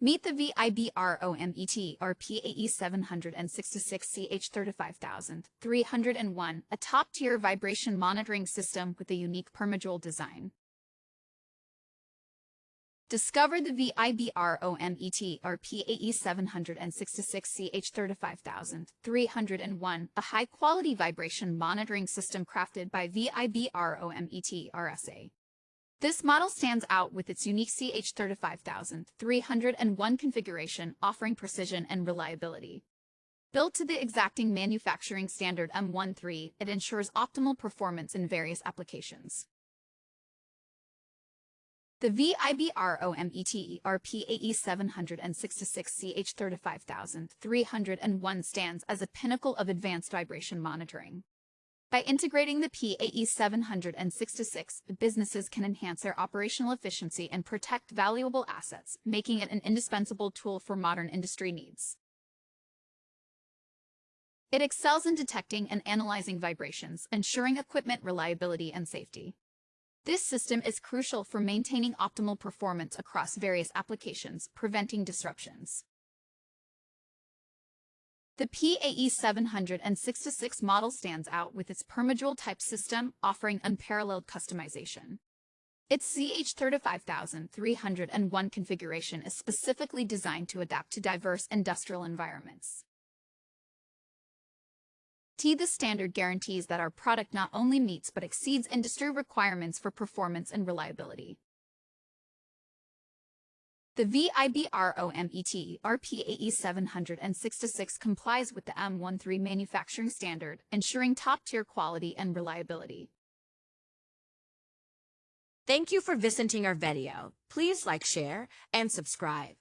Meet the Vibro-Meter PAE 766CH35301, a top-tier vibration monitoring system with a unique permajoule design. Discover the Vibro-Meter PAE 766CH35301, a high-quality vibration monitoring system crafted by Vibro-Meter RSA. This model stands out with its unique CH35301 configuration, offering precision and reliability. Built to the exacting manufacturing standard M13, it ensures optimal performance in various applications. The Vibro-Meter PAE 766CH35301 stands as a pinnacle of advanced vibration monitoring. By integrating the PAE 766, businesses can enhance their operational efficiency and protect valuable assets, making it an indispensable tool for modern industry needs. It excels in detecting and analyzing vibrations, ensuring equipment reliability and safety. This system is crucial for maintaining optimal performance across various applications, preventing disruptions. The PAE 766 model stands out with its permajoule-type system, offering unparalleled customization. Its CH35301 configuration is specifically designed to adapt to diverse industrial environments. The standard guarantees that our product not only meets but exceeds industry requirements for performance and reliability. The Vibro-Meter PAE 766 complies with the M13 manufacturing standard, ensuring top-tier quality and reliability. Thank you for visiting our video. Please like, share, and subscribe.